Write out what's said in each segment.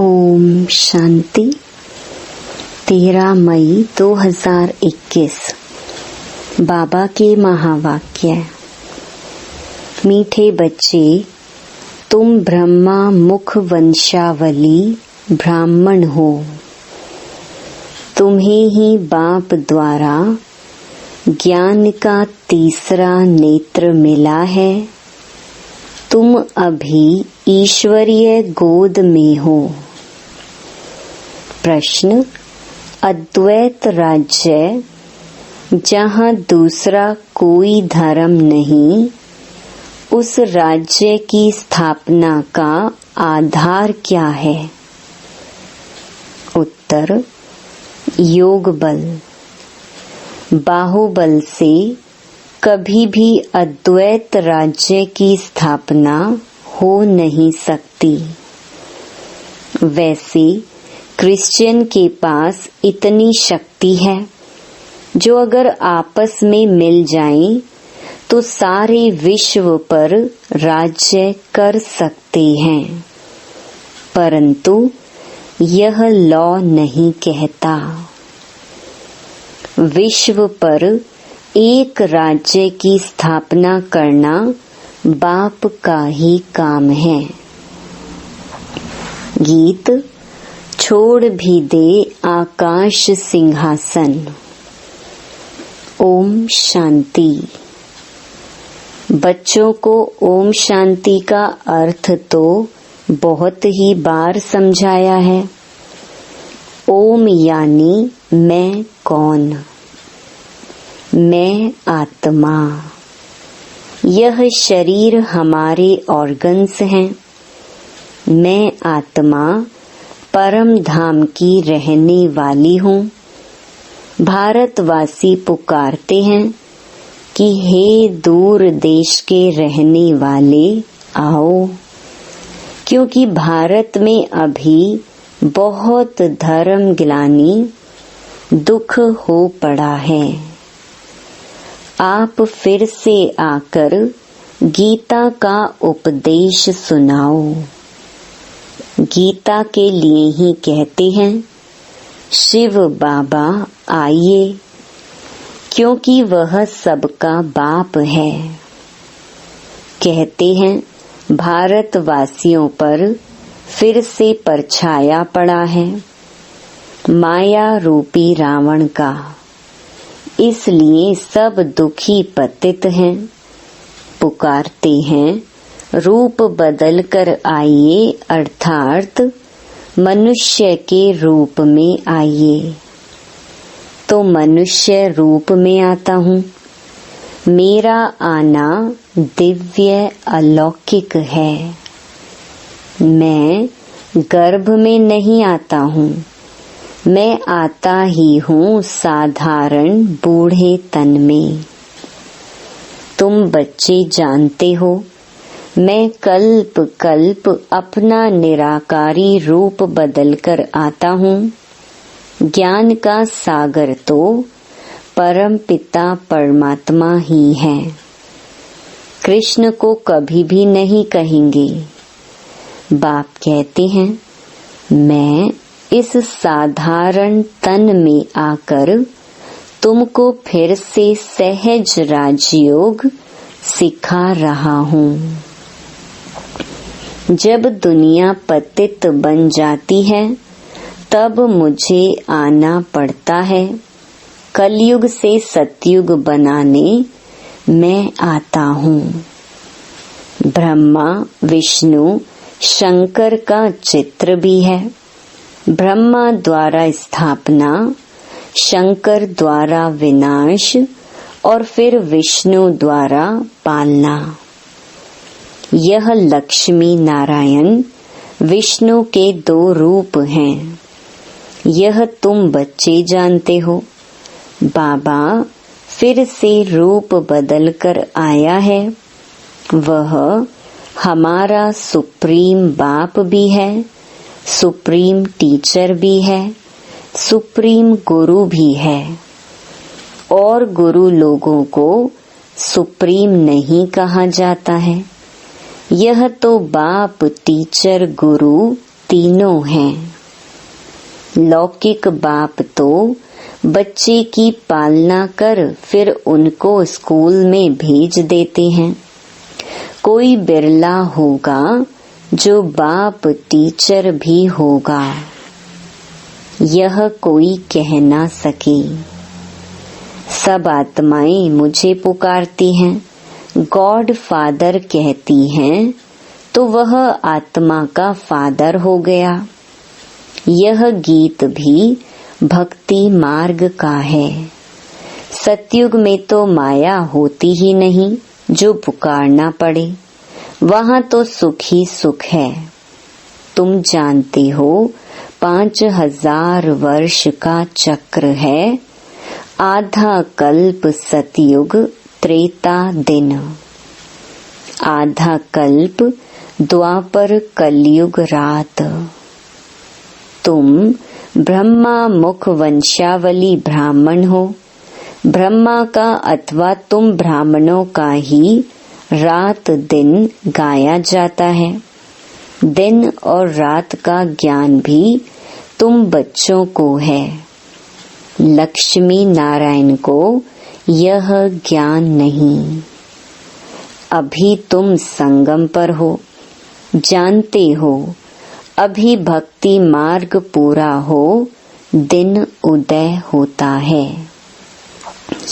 ओम शांति। 13 मई 2021 बाबा के महावाक्य। मीठे बच्चे, तुम ब्रह्मा मुख वंशावली ब्राह्मण हो। तुम्हें ही बाप द्वारा ज्ञान का तीसरा नेत्र मिला है। तुम अभी ईश्वरीय गोद में हो। प्रश्न: अद्वैत राज्य जहाँ दूसरा कोई धर्म नहीं, उस राज्य की स्थापना का आधार क्या है? उत्तर: योग बल। बाहुबल से कभी भी अद्वैत राज्य की स्थापना हो नहीं सकती। वैसे क्रिश्चियन के पास इतनी शक्ति है जो अगर आपस में मिल जाएं तो सारे विश्व पर राज्य कर सकते हैं, परंतु यह लॉ नहीं कहता। विश्व पर एक राज्य की स्थापना करना बाप का ही काम है। गीत: छोड़ भी दे आकाश सिंहासन। ओम शांति। बच्चों को ओम शांति का अर्थ तो बहुत ही बार समझाया है। ओम यानी मैं कौन? मैं आत्मा। यह शरीर हमारे ऑर्गन्स हैं। मैं आत्मा परम धाम की रहने वाली हूँ। भारतवासी पुकारते हैं कि हे दूर देश के रहने वाले आओ, क्योंकि भारत में अभी बहुत धर्म ग्लानि दुख हो पड़ा है। आप फिर से आकर गीता का उपदेश सुनाओ। गीता के लिए ही कहते हैं शिव बाबा आइए, क्योंकि वह सबका बाप है। कहते हैं भारतवासियों पर फिर से परछाया पड़ा है माया रूपी रावण का, इसलिए सब दुखी पतित हैं। पुकारते हैं रूप बदल कर आइए, अर्थात मनुष्य के रूप में आइए। तो मनुष्य रूप में आता हूँ। मेरा आना दिव्य अलौकिक है। मैं गर्भ में नहीं आता हूँ, मैं आता ही हूँ साधारण बूढ़े तन में। तुम बच्चे जानते हो, मैं कल्प कल्प अपना निराकारी रूप बदलकर आता हूँ। ज्ञान का सागर तो परम पिता परमात्मा ही है। कृष्ण को कभी भी नहीं कहेंगे। बाप कहते हैं मैं इस साधारण तन में आकर तुमको फिर से सहज राजयोग सिखा रहा हूँ। जब दुनिया पतित बन जाती है तब मुझे आना पड़ता है। कलयुग से सतयुग बनाने मैं आता हूँ। ब्रह्मा विष्णु शंकर का चित्र भी है। ब्रह्मा द्वारा स्थापना, शंकर द्वारा विनाश और फिर विष्णु द्वारा पालना। यह लक्ष्मी नारायण विष्णु के 2 रूप हैं। यह तुम बच्चे जानते हो। बाबा फिर से रूप बदल कर आया है। वह हमारा सुप्रीम बाप भी है, सुप्रीम टीचर भी है, सुप्रीम गुरु भी है। और गुरु लोगों को सुप्रीम नहीं कहा जाता है। यह तो बाप टीचर गुरु तीनों हैं। लौकिक बाप तो बच्चे की पालना कर फिर उनको स्कूल में भेज देते हैं। कोई बिरला होगा जो बाप टीचर भी होगा, यह कोई कह ना सके। सब आत्माएं मुझे पुकारती हैं, गॉड फादर कहती हैं, तो वह आत्मा का फादर हो गया। यह गीत भी भक्ति मार्ग का है। सतयुग में तो माया होती ही नहीं जो पुकारना पड़े, वहाँ तो सुख ही सुख है। तुम जानते हो 5000 वर्ष का चक्र है, आधा कल्प सतयुग त्रेता दिन, आधा कल्प द्वापर कलयुग रात। तुम ब्रह्मा मुख वंशावली ब्राह्मण हो। ब्रह्मा का अथवा तुम ब्राह्मणों का ही रात दिन गाया जाता है। दिन और रात का ज्ञान भी तुम बच्चों को है। लक्ष्मी नारायण को यह ज्ञान नहीं। अभी तुम संगम पर हो, जानते हो। अभी भक्ति मार्ग पूरा हो, दिन उदय होता है।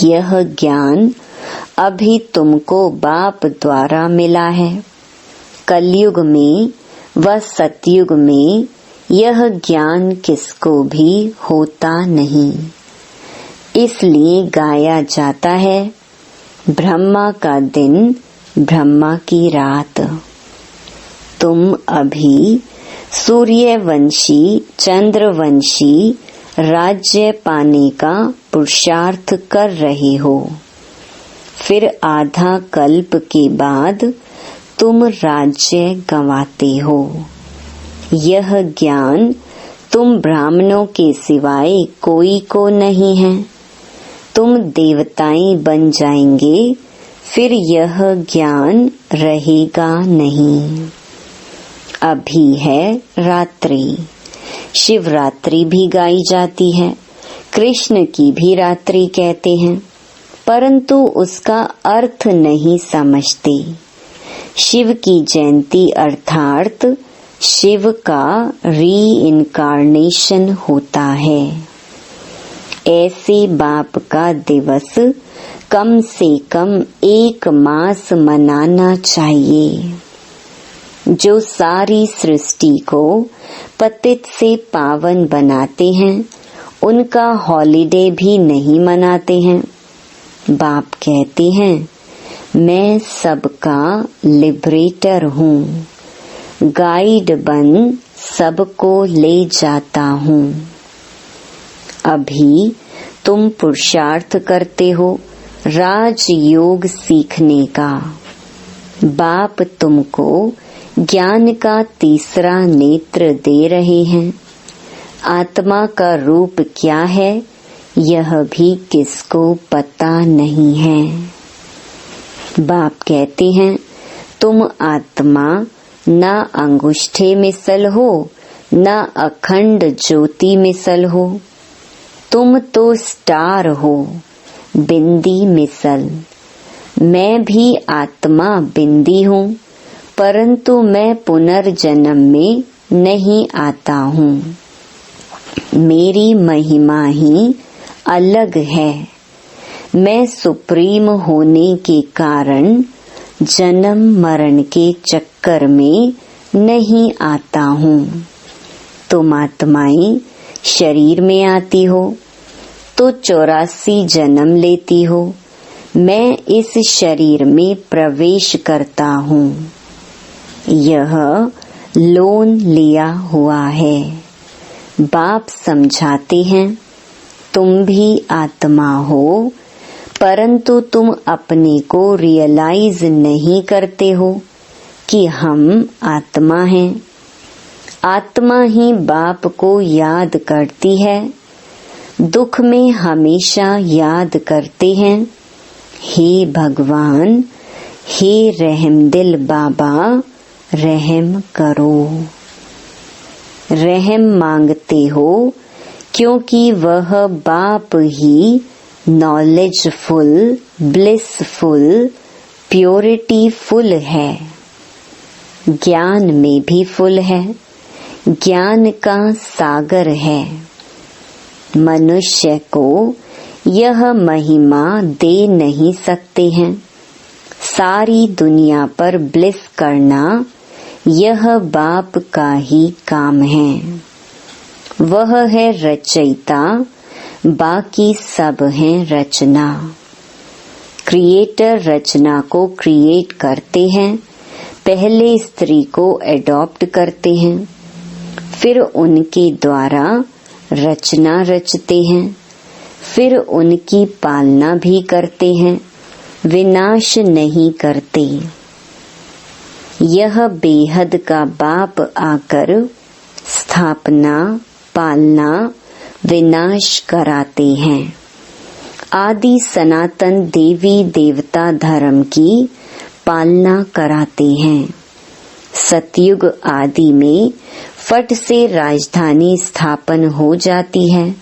यह ज्ञान अभी तुमको बाप द्वारा मिला है। कलयुग में व सतयुग में यह ज्ञान किसको भी होता नहीं। इसलिए गाया जाता है, ब्रह्मा का दिन ब्रह्मा की रात। तुम अभी सूर्यवंशी चंद्रवंशी राज्य पाने का पुरुषार्थ कर रहे हो। फिर आधा कल्प के बाद तुम राज्य गंवाते हो। यह ज्ञान तुम ब्राह्मणों के सिवाय कोई को नहीं है। तुम देवताएं बन जाएंगे, फिर यह ज्ञान रहेगा नहीं। अभी है रात्रि। शिवरात्रि भी गाई जाती है, कृष्ण की भी रात्रि कहते हैं, परंतु उसका अर्थ नहीं समझते। शिव की जयंती अर्थात शिव का रीइंकार्नेशन होता है। ऐसे बाप का दिवस कम से कम 1 मास मनाना चाहिए। जो सारी सृष्टि को पतित से पावन बनाते हैं, उनका हॉलिडे भी नहीं मनाते हैं। बाप कहते हैं, मैं सबका लिबरेटर हूँ, गाइड बन सबको ले जाता हूँ। अभी तुम पुरुषार्थ करते हो राजयोग सीखने का। बाप तुमको ज्ञान का तीसरा नेत्र दे रहे हैं। आत्मा का रूप क्या है, यह भी किसको पता नहीं है। बाप कहते हैं, तुम आत्मा ना अंगूठे मिसल हो, ना अखंड ज्योति मिसल हो। तुम तो स्टार हो, बिंदी मिसल। मैं भी आत्मा बिंदी हूँ, परंतु मैं पुनर्जन्म में नहीं आता हूँ। मेरी महिमा ही अलग है। मैं सुप्रीम होने के कारण जन्म मरण के चक्कर में नहीं आता हूँ। तुम आत्माएं शरीर में आती हो तो 84 जन्म लेती हो। मैं इस शरीर में प्रवेश करता हूँ। यह लोन लिया हुआ है। बाप समझाते हैं, तुम भी आत्मा हो, परंतु तुम अपने को रियलाइज नहीं करते हो कि हम आत्मा हैं। आत्मा ही बाप को याद करती है, दुख में हमेशा याद करते हैं, हे भगवान, हे रहमदिल बाबा, रहम करो। रहम मांगते हो, क्योंकि वह बाप ही नॉलेजफुल, ब्लिसफुल, प्योरिटीफुल है, ज्ञान में भी फुल है, ज्ञान का सागर है। मनुष्य को यह महिमा दे नहीं सकते हैं। सारी दुनिया पर ब्लिस करना यह बाप का ही काम है। वह है रचयिता, बाकी सब हैं रचना। क्रिएटर रचना को क्रिएट करते हैं, पहले स्त्री को एडॉप्ट करते हैं, फिर उनके द्वारा रचना रचते हैं, फिर उनकी पालना भी करते हैं, विनाश नहीं करते। यह बेहद का बाप आकर स्थापना, पालना, विनाश कराते हैं। आदि सनातन देवी देवता धर्म की पालना कराते हैं। सतयुग आदि में फट से राजधानी स्थापन हो जाती है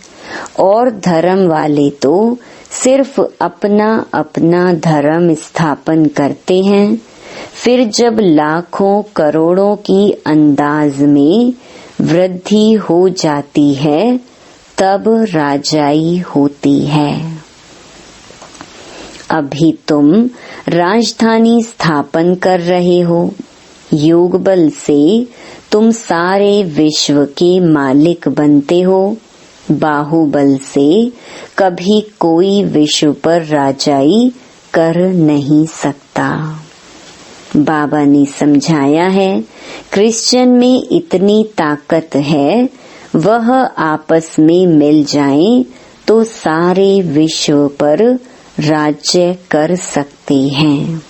और धर्म वाले तो सिर्फ अपना अपना धर्म स्थापन करते हैं। फिर जब लाखों करोड़ों की अंदाज में वृद्धि हो जाती है, तब राजाई होती है। अभी तुम राजधानी स्थापन कर रहे हो। योग बल से तुम सारे विश्व के मालिक बनते हो। बाहुबल से कभी कोई विश्व पर राजाई कर नहीं सकता। बाबा ने समझाया है, क्रिश्चियन में इतनी ताकत है, वह आपस में मिल जाएं तो सारे विश्व पर राज्य कर सकते हैं।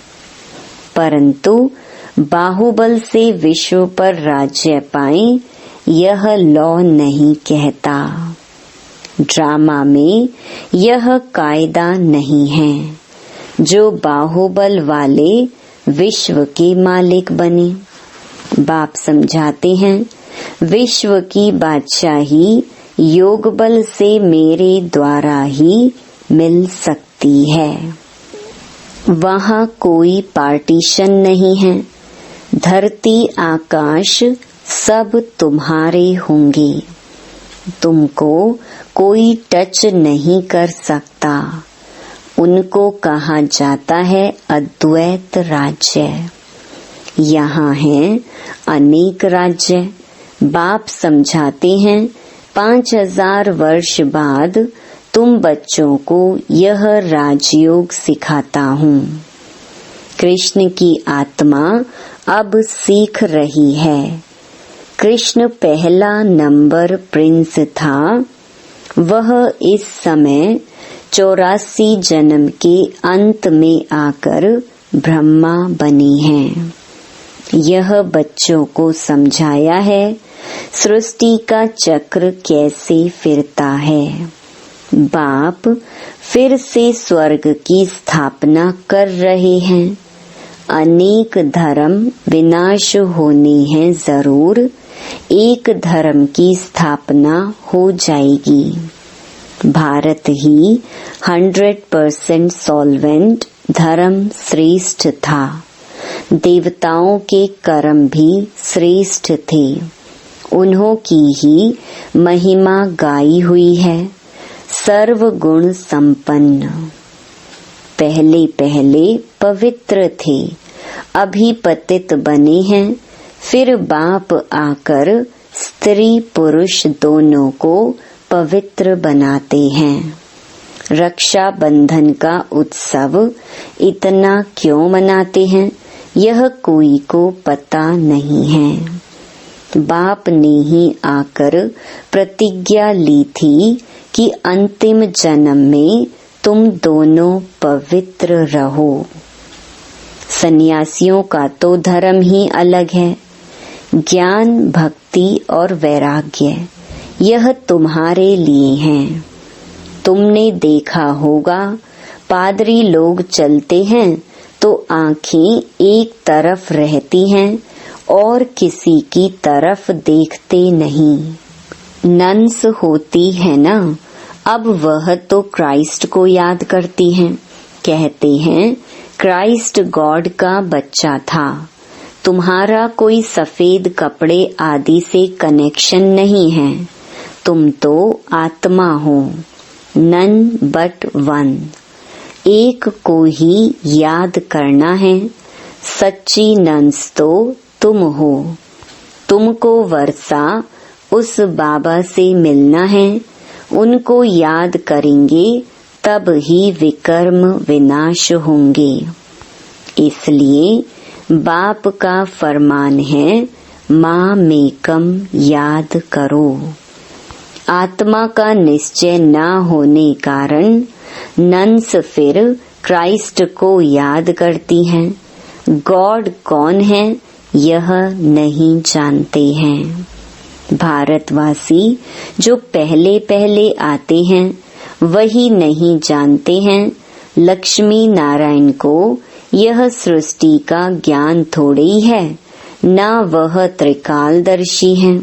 परंतु बाहुबल से विश्व पर राज्य पाएं, यह लॉ नहीं कहता। ड्रामा में यह कायदा नहीं है। जो बाहुबल वाले विश्व के मालिक बने। बाप समझाते हैं, विश्व की बादशाही योग बल से मेरे द्वारा ही मिल सकती है। वहाँ कोई पार्टीशन नहीं है। धरती आकाश सब तुम्हारे होंगे। तुमको कोई टच नहीं कर सकता। उनको कहा जाता है अद्वैत राज्य। यहाँ है अनेक राज्य। बाप समझाते हैं, 5000 वर्ष बाद तुम बच्चों को यह राजयोग सिखाता हूँ। कृष्ण की आत्मा अब सीख रही है। कृष्ण पहला नंबर प्रिंस था। वह इस समय 84 जन्म के अंत में आकर ब्रह्मा बनी हैं। यह बच्चों को समझाया है सृष्टि का चक्र कैसे फिरता है। बाप फिर से स्वर्ग की स्थापना कर रहे हैं। अनेक धर्म विनाश होने हैं जरूर, एक धर्म की स्थापना हो जाएगी। भारत ही 100% सॉल्वेंट धर्म श्रेष्ठ था। देवताओं के कर्म भी श्रेष्ठ थे। उन्हों की ही महिमा गाई हुई है। सर्व गुण संपन्न। पहले पहले पवित्र थे, अभी पतित बने हैं। फिर बाप आकर स्त्री पुरुष दोनों को पवित्र बनाते हैं। रक्षा बंधन का उत्सव इतना क्यों मनाते हैं, यह कोई को पता नहीं है। बाप ने ही आकर प्रतिज्ञा ली थी कि अंतिम जन्म में तुम दोनों पवित्र रहो। सन्यासियों का तो धर्म ही अलग है। ज्ञान, भक्ति और वैराग्य यह तुम्हारे लिए हैं। तुमने देखा होगा, पादरी लोग चलते हैं तो आंखें एक तरफ रहती हैं और किसी की तरफ देखते नहीं। नन्स होती है ना, अब वह तो क्राइस्ट को याद करती हैं। कहते हैं क्राइस्ट गॉड का बच्चा था। तुम्हारा कोई सफेद कपड़े आदि से कनेक्शन नहीं है। तुम तो आत्मा हो, नन बट वन। एक को ही याद करना है। सच्ची नन्स तो तुम हो। तुमको वर्षा उस बाबा से मिलना है। उनको याद करेंगे तब ही विकर्म विनाश होंगे। इसलिए बाप का फरमान है, माँ मेकम याद करो। आत्मा का निश्चय न होने कारण नन्स फिर क्राइस्ट को याद करती हैं। गॉड कौन है यह नहीं जानते हैं। भारतवासी जो पहले पहले आते हैं वही नहीं जानते हैं। लक्ष्मी नारायण को यह सृष्टि का ज्ञान थोड़ी है, न वह त्रिकालदर्शी हैं।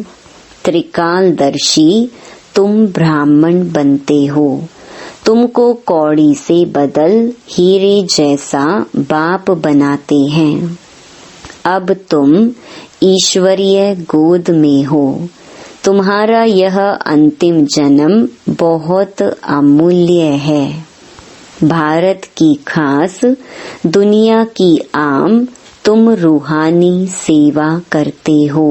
त्रिकालदर्शी तुम ब्राह्मण बनते हो। तुमको कौड़ी से बदल हीरे जैसा बाप बनाते हैं। अब तुम ईश्वरीय गोद में हो। तुम्हारा यह अंतिम जन्म बहुत अमूल्य है। भारत की खास, दुनिया की आम तुम रूहानी सेवा करते हो।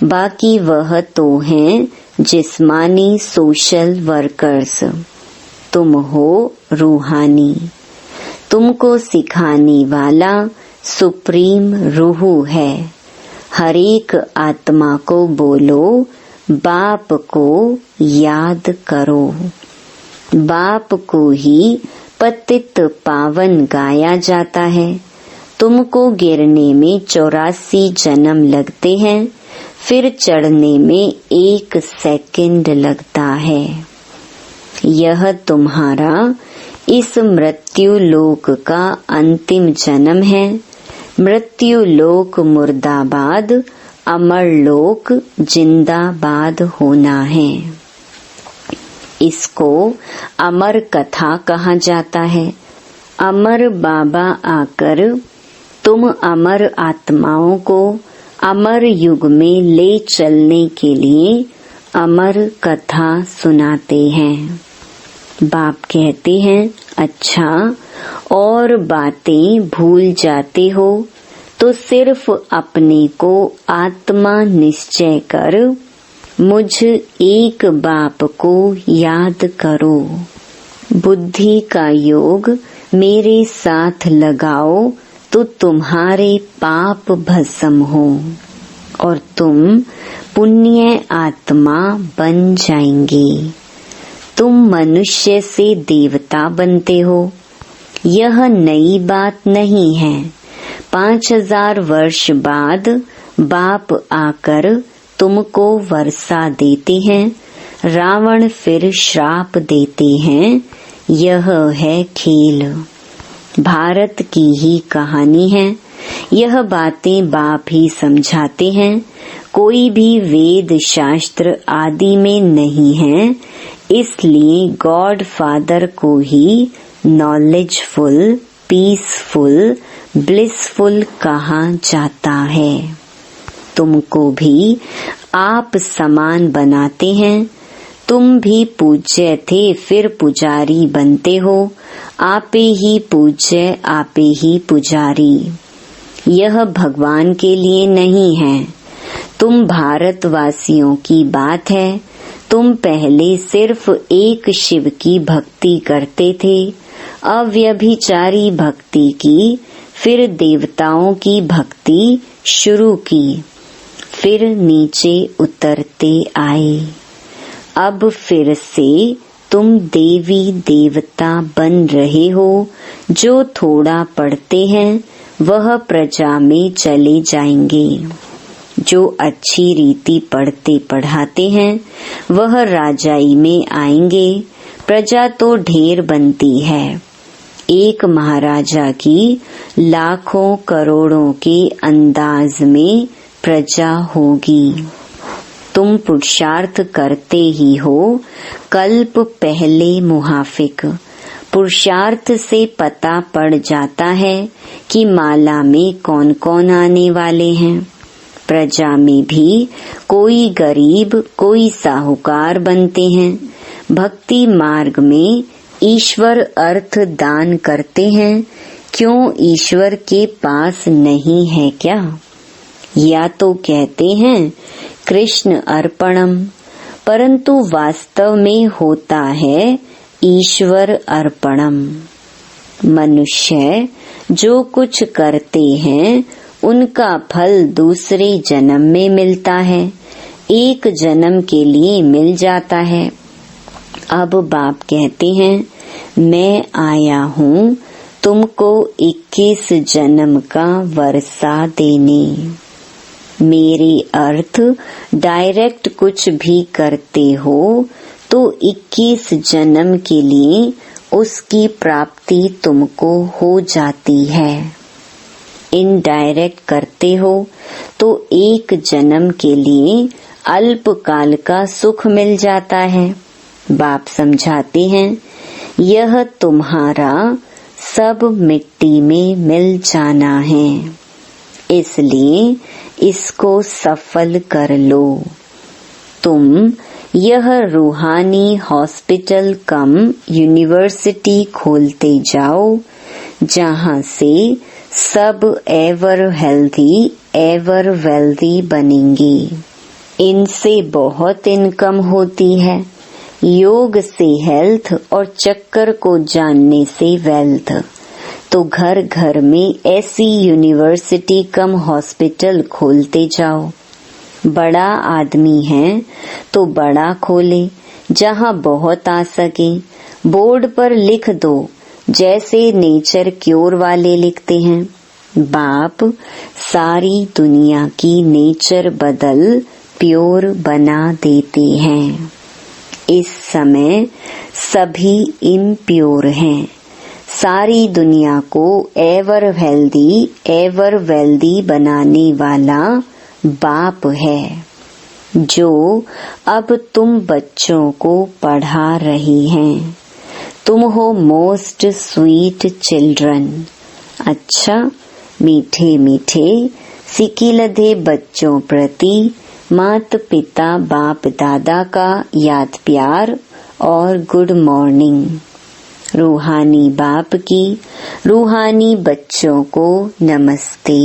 बाकी वह तो हैं जिस्मानी सोशल वर्कर्स। तुम हो रूहानी। तुमको सिखाने वाला सुप्रीम रूह है। हरेक आत्मा को बोलो, बाप को याद करो। बाप को ही पतित पावन गाया जाता है। तुमको गिरने में 84 जन्म लगते हैं, फिर चढ़ने में 1 सेकंड लगता है। यह तुम्हारा इस मृत्यु लोक का अंतिम जन्म है। मृत्यु लोक मुर्दाबाद, अमर लोक जिंदाबाद होना है। इसको अमर कथा कहा जाता है। अमर बाबा आकर तुम अमर आत्माओं को अमर युग में ले चलने के लिए अमर कथा सुनाते हैं। बाप कहते हैं, अच्छा और बातें भूल जाते हो तो सिर्फ अपने को आत्मा निश्चय कर मुझ एक बाप को याद करो। बुद्धि का योग मेरे साथ लगाओ तो तुम्हारे पाप भस्म हो और तुम पुण्य आत्मा बन जाएंगे। तुम मनुष्य से देवता बनते हो। यह नई बात नहीं है। 5000 वर्ष बाद बाप आकर तुमको वर्षा देते हैं। रावण फिर श्राप देते हैं। यह है खेल। भारत की ही कहानी है। यह बातें बाप ही समझाते हैं। कोई भी वेद शास्त्र आदि में नहीं है। इसलिए गॉड फादर को ही नॉलेजफुल, पीसफुल, ब्लिसफुल कहा जाता है। तुमको भी आप समान बनाते हैं। तुम भी पूज्य थे, फिर पुजारी बनते हो। आपे ही पूज्य, आपे ही पुजारी। यह भगवान के लिए नहीं है। तुम भारतवासियों की बात है। तुम पहले सिर्फ एक शिव की भक्ति करते थे, अव्यभिचारी भक्ति की, फिर देवताओं की भक्ति शुरू की, फिर नीचे उतरते आए। अब फिर से तुम देवी देवता बन रहे हो। जो थोड़ा पढ़ते हैं वह प्रजा में चले जाएंगे। जो अच्छी रीति पढ़ते पढ़ाते हैं वह राजाई में आएंगे। प्रजा तो ढेर बनती है। एक महाराजा की लाखों करोड़ों के अंदाज में प्रजा होगी। तुम पुरुषार्थ करते ही हो कल्प पहले मुहाफिक। पुरुषार्थ से पता पड़ जाता है कि माला में कौन कौन आने वाले हैं। प्रजा में भी कोई गरीब कोई साहूकार बनते हैं। भक्ति मार्ग में ईश्वर अर्थ दान करते हैं। क्यों ईश्वर के पास नहीं है क्या? या तो कहते हैं कृष्ण अर्पणम, परंतु वास्तव में होता है ईश्वर अर्पणम। मनुष्य जो कुछ करते हैं उनका फल दूसरे जन्म में मिलता है, एक जन्म के लिए मिल जाता है। अब बाप कहते हैं मैं आया हूँ तुमको 21 जन्म का वर्षा देने। मेरे अर्थ डायरेक्ट कुछ भी करते हो तो 21 जन्म के लिए उसकी प्राप्ति तुमको हो जाती है। इनडायरेक्ट करते हो तो एक जन्म के लिए अल्पकाल का सुख मिल जाता है। बाप समझाते हैं यह तुम्हारा सब मिट्टी में मिल जाना है, इसलिए इसको सफल कर लो। तुम यह रूहानी हॉस्पिटल कम यूनिवर्सिटी खोलते जाओ, जहाँ से सब एवर हेल्दी एवर वेल्दी बनेंगे। इनसे बहुत इनकम होती है। योग से हेल्थ और चक्कर को जानने से वेल्थ। तो घर घर में ऐसी यूनिवर्सिटी कम हॉस्पिटल खोलते जाओ। बड़ा आदमी है तो बड़ा खोले, जहाँ बहुत आ सके। बोर्ड पर लिख दो, जैसे नेचर क्योर वाले लिखते हैं। बाप सारी दुनिया की नेचर बदल प्योर बना देते हैं। इस समय सभी इम्प्योर हैं। सारी दुनिया को एवर वेल्दी बनाने वाला बाप है, जो अब तुम बच्चों को पढ़ा रही हैं। तुम हो मोस्ट स्वीट चिल्ड्रन। अच्छा मीठे मीठे सिकिलधे बच्चों प्रति माता पिता बाप दादा का याद प्यार और गुड मॉर्निंग। रूहानी बाप की रूहानी बच्चों को नमस्ते।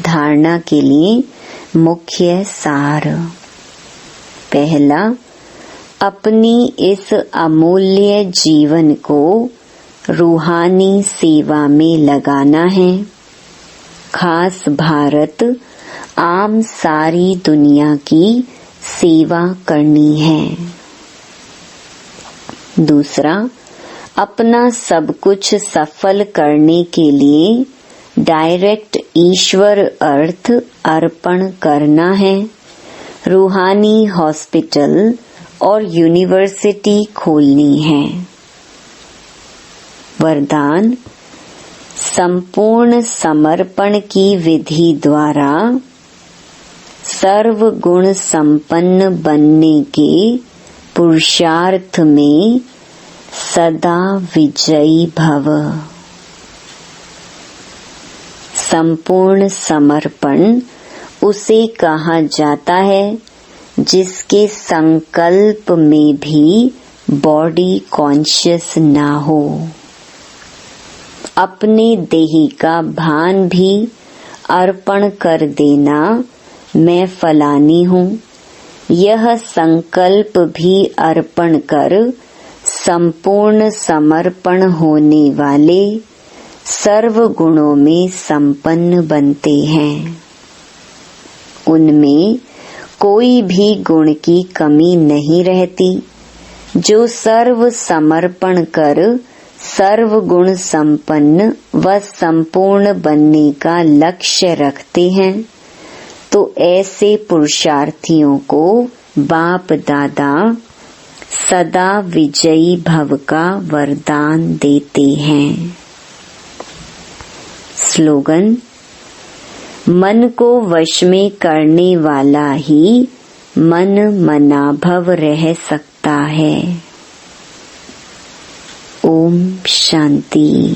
धारणा के लिए मुख्य सार। पहला, अपनी इस अमूल्य जीवन को रूहानी सेवा में लगाना है। खास भारत आम सारी दुनिया की सेवा करनी है। दूसरा, अपना सब कुछ सफल करने के लिए डायरेक्ट ईश्वर अर्थ अर्पण करना है। रूहानी हॉस्पिटल और यूनिवर्सिटी खोलनी है। वरदान, संपूर्ण समर्पण की विधि द्वारा सर्व गुण संपन्न बनने के पुरुषार्थ में सदा विजयी भव। संपूर्ण समर्पण उसे कहा जाता है जिसके संकल्प में भी बॉडी कॉन्शियस ना हो। अपने देही का भान भी अर्पण कर देना, मैं फलानी हूँ। यह संकल्प भी अर्पण कर संपूर्ण समर्पण होने वाले सर्व गुणों में संपन्न बनते हैं। उनमें कोई भी गुण की कमी नहीं रहती। जो सर्व समर्पण कर सर्व गुण संपन्न व संपूर्ण बनने का लक्ष्य रखते हैं, तो ऐसे पुरुषार्थियों को बाप दादा सदा विजयी भव का वरदान देते हैं। स्लोगन, मन को वश में करने वाला ही मन मनाभव रह सकता है। ओम शांति।